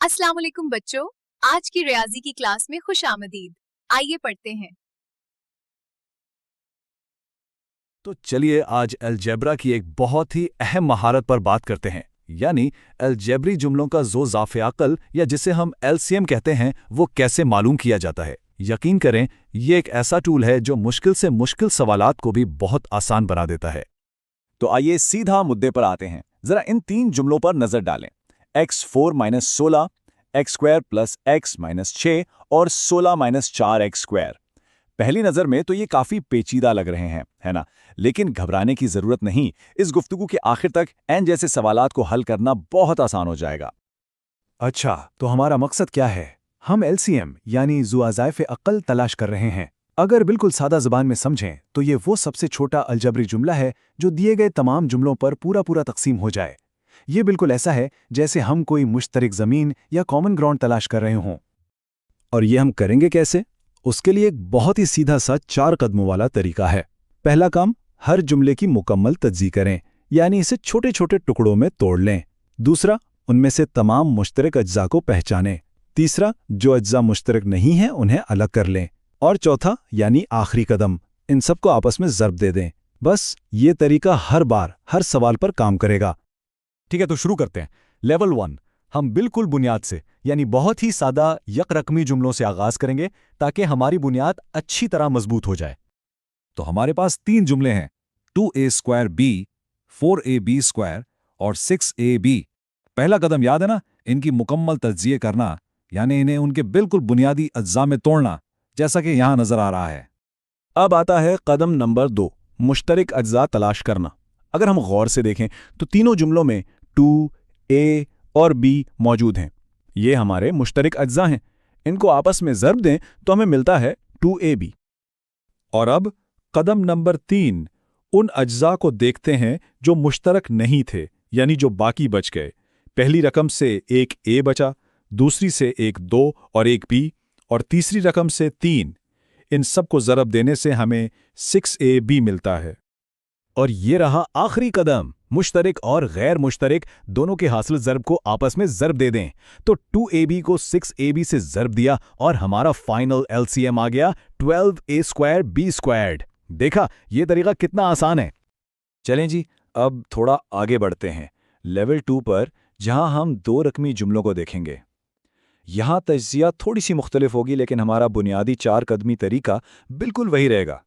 अस्सलाम वालेकुम बच्चों, आज की रियाजी की क्लास में खुश आमदीद। आइए पढ़ते हैं। तो चलिए आज अलजेब्रा की एक बहुत ही अहम महारत पर बात करते हैं, यानी अलजेब्री जुमलों का जो ज़ाफ़े अक़ल या जिसे हम एलसीएम कहते हैं वो कैसे मालूम किया जाता है। यकीन करें, ये एक ऐसा टूल है जो मुश्किल से मुश्किल सवालात को भी बहुत आसान बना देता है। तो आइए सीधा मुद्दे पर आते हैं। जरा इन तीन जुमलों पर नजर डालें। x4 - 16, x² + x - 6 और 16 - 4x²। पहली नजर में तो ये काफी पेचीदा लग रहे हैं, है ना? लेकिन घबराने की जरूरत नहीं। इस गुफ्तगू के आखिर तक एन जैसे सवालात को हल करना बहुत आसान हो जाएगा। अच्छा, तो हमारा मकसद क्या है? हम एलसीएम यानी ज़ुआज़ाइफ़े अक़ल तलाश कर रहे हैं। अगर बिल्कुल सादा ज़बान में समझें तो ये वो सबसे छोटा अलजबरी जुमला है जो दिए गए तमाम जुमलों पर पूरा तक़सीम हो जाए। ये बिल्कुल ऐसा है जैसे हम कोई मुश्तरक ज़मीन या कॉमन ग्राउंड तलाश कर रहे हों। और ये हम करेंगे कैसे? उसके लिए एक बहुत ही सीधा सा 4 कदमों वाला तरीका है। पहला काम, हर जुमले की मुकम्मल तज्ज़ी करें, यानी इसे छोटे छोटे टुकड़ों में तोड़ लें। दूसरा, उनमें से तमाम मुश्तरक अज्जा को पहचानें। तीसरा, जो अज्जा मुश्तरक नहीं हैं उन्हें अलग कर लें। और चौथा यानी आखिरी कदम, इन सबको आपस में ज़रब दे दें। बस ये तरीका हर बार हर सवाल पर काम करेगा। ठीक है, तो शुरू करते हैं। लेवल 1, हम बिल्कुल बुनियाद से यानी बहुत ही सादा यकरकमी जुमलों से आगाज करेंगे ताकि हमारी बुनियाद अच्छी तरह मजबूत हो जाए। तो हमारे पास 3 जुमले हैं, 2a² b, 4ab² और 6ab। पहला कदम याद है ना? इनकी मुकम्मल तज्ज़िये करना, यानी इन्हें उनके बिल्कुल बुनियादी अज्जा में तोड़ना, जैसा कि यहां नजर आ रहा है। अब आता है कदम नंबर 2, मुश्तरक अज्जा तलाश करना। अगर हम गौर से देखें तो तीनों जुमलों में 2, a और b मौजूद हैं। ये हमारे मुश्तरक अज्जा हैं। इनको आपस में ज़रब दें तो हमें मिलता है 2ab। और अब कदम नंबर 3, उन अज्जा को देखते हैं जो मुश्तरक नहीं थे, यानी जो बाकी बच गए। पहली रकम से एक a बचा, दूसरी से एक 2 और एक b, और तीसरी रकम से 3। इन सब को ज़रब देने से हमें 6ab मिलता है। और ये रहा आखिरी कदम, मुश्तरक और गैर मुश्तरक दोनों के हासिल ज़रब को आपस में ज़रब दे दें। तो 2ab को 6ab से ज़रब दिया और हमारा फाइनल एलसीएम आ गया 12a² b²। देखा, ये तरीका कितना आसान है। चलें जी, अब थोड़ा आगे बढ़ते हैं। लेवल 2 पर, जहां हम 2 रकमी जुमलों को देखेंगे। यहां तज्ज़िया थोड़ी सी मुख्तलिफ होगी, लेकिन हमारा बुनियादी 4 कदमी तरीका बिल्कुल वही रहेगा।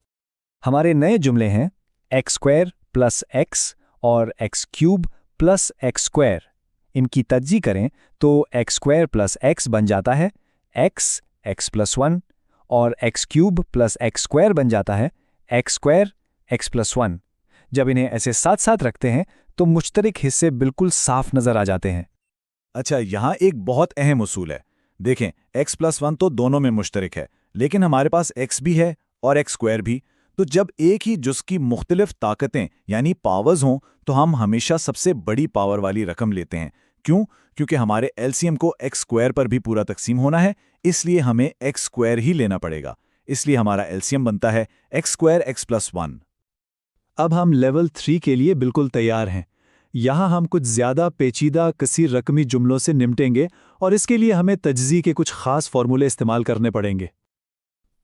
हमारे नए जुमले हैं x² + x और x³ + x²। इनकी तज्ज़ी करें तो x² + x बन जाता है x, x+1, और x³ + x² बन जाता है x², x+1। जब इन्हें ऐसे साथ साथ रखते हैं तो मुश्तरक हिस्से बिल्कुल साफ नजर आ जाते हैं। अच्छा, यहां एक बहुत अहम उसूल है। देखें, x+1 तो दोनों में मुश्तरक है, लेकिन हमारे पास x भी है और x² भी। तो जब एक ही जुज़ की मुख्तलिफ ताकतें यानी पावर्स हों तो हम हमेशा सबसे बड़ी पावर वाली रकम लेते हैं। क्यों? क्योंकि हमारे एलसीएम को x² पर भी पूरा तकसीम होना है, इसलिए हमें x² ही लेना पड़ेगा। इसलिए हमारा एलसीएम बनता है x² x+1। अब हम लेवल 3 के लिए बिल्कुल तैयार हैं। यहाँ हम कुछ ज़्यादा पेचीदा कसीर रकमी जुमलों से निपटेंगे और इसके लिए हमें तज्ज़ी के कुछ ख़ास फॉर्मूले इस्तेमाल करने पड़ेंगे।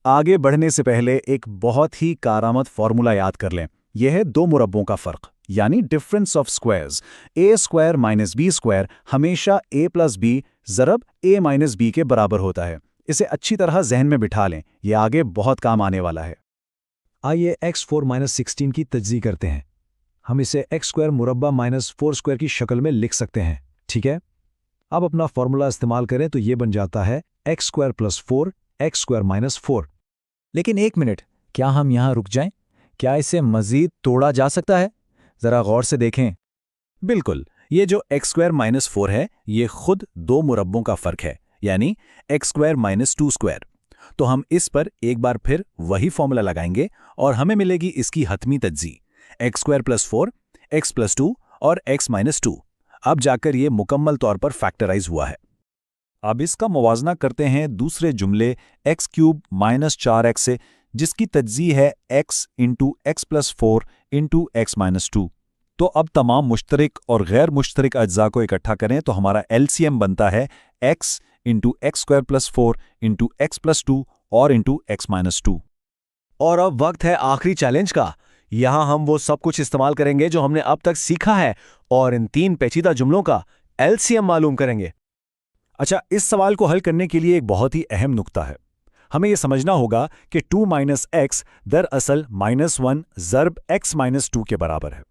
आगे बढ़ने से पहले एक बहुत ही कारआमद फॉर्मूला याद कर लें। यह है 2 मुरब्बों का फ़र्क, यानी difference of squares. a² - b² हमेशा a + b ज़रब a - b के बराबर होता है। इसे अच्छी तरह जहन में बिठा लें, यह आगे बहुत काम आने वाला है। आइए x4 - 16 की तज्ज़ी करते हैं। हम इसे x² मुरब्बा -4² की शक्ल में लिख सकते हैं, ठीक है? अब अपना फॉर्मूला इस्तेमाल करें तो ये बन जाता है x² + 4 x² - 4। लेकिन एक मिनट, क्या हम यहाँ रुक जाएं? क्या इसे मज़ीद तोड़ा जा सकता है? ज़रा गौर से देखें। बिल्कुल, ये जो x² - 4 है, ये खुद 2 मुरब्बों का फ़र्क है, यानी x² - 2²। तो हम इस पर एक बार फिर वही फॉर्मूला लगाएंगे और हमें मिलेगी इसकी हतमी तज्ज़ी, x² + 4 x+2 और x - 2। अब जाकर ये मुकम्मल तौर पर फैक्टराइज हुआ है। अब इसका मुवाजना करते हैं दूसरे जुमले x³ - 4x से, जिसकी तज्ज़ी है x × x + 4 × x - 2। तो अब तमाम मुश्तरिक और गैर मुश्तरिक अज्जा को इकट्ठा करें तो हमारा एलसीएम बनता है x into x square plus 4 into x plus 2 और इंटू एक्स माइनस 2। और अब वक्त है आखिरी चैलेंज का। यहां हम वो सब कुछ इस्तेमाल करेंगे जो हमने अब तक सीखा है और इन 3 पेचीदा जुमलों का एलसीएम मालूम करेंगे। अच्छा, इस सवाल को हल करने के लिए एक बहुत ही अहम नुक्ता है। हमें यह समझना होगा कि 2 माइनस एक्स दरअसल -1 ज़र्ब x माइनस 2 के बराबर है।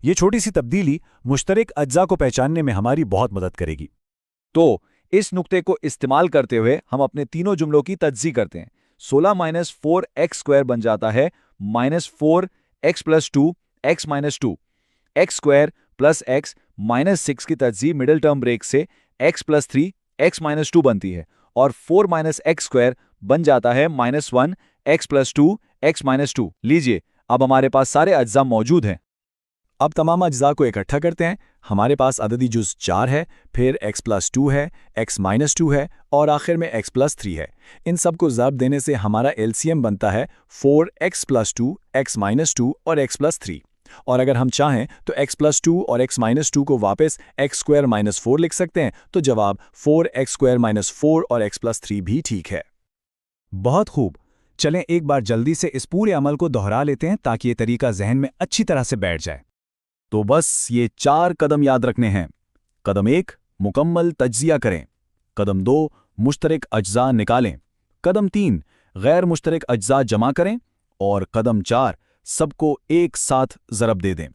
ये छोटी सी तब्दीली मुश्तरिक अज्जा को पहचानने में हमारी बहुत मदद करेगी। तो इस नुक्ते को इस्तेमाल करते हुए हम अपने तीनों जुमलों की तज्ज़ी करते हैं। 16 माइनस 4x स्क्वायर बन जाता है -4x plus 2 x minus 2। X square plus x minus 6 की तज्ज़ी मिडिल टर्म ब्रेक से x प्लस 3 x माइनस 2 बनती है और 4 माइनस एक्स स्क्वायर बन जाता है -1 x प्लस 2 x माइनस 2। लीजिए, अब हमारे पास सारे अज्जा मौजूद हैं। अब तमाम अज्जा को इकट्ठा करते हैं। हमारे पास अददी जुज़ 4 है, फिर x प्लस 2 है, x माइनस 2 है और आखिर में x प्लस 3 है। इन सब को ज़र्ब देने से हमारा एलसीएम बनता है 4x प्लस 2, x माइनस 2 और x प्लस 3। और अगर हम चाहें तो x प्लस 2 और x माइनस 2 को वापस x स्क्वायर माइनस 4 लिख सकते हैं, तो जवाब 4x स्क्वायर माइनस 4 और x प्लस 3 भी ठीक है। बहुत खूब। चलें एक बार जल्दी से इस पूरे अमल को दोहरा लेते हैं ताकि ये तरीका जहन में अच्छी तरह से बैठ जाए। तो बस ये 4 कदम याद रखने हैं। कदम 1, मुकम्मल तज्जिया करें। कदम 2, मुश्तरिक अज्जा निकालें। कदम 3, गैर मुश्तरिक अज्जा जमा करें। और कदम 4, सबको एक साथ ज़रब दे दें।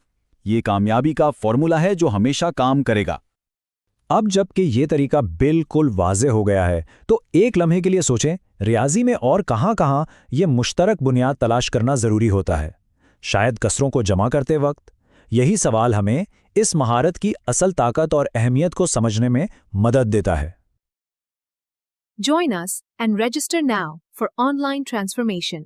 ये कामयाबी का फॉर्मूला है जो हमेशा काम करेगा। अब जबकि ये तरीका बिल्कुल वाज़े हो गया है, तो एक लम्हे के लिए सोचें, रियाजी में और कहाँ-कहाँ ये मुश्तरक बुनियाद तलाश करना ज़रूरी होता है। शायद कसरों को जमा करते वक्त। यही सवाल हमें इस महारत की असल ताकत और अहमियत को समझने में मदद देता है। Join us and register now for online transformation.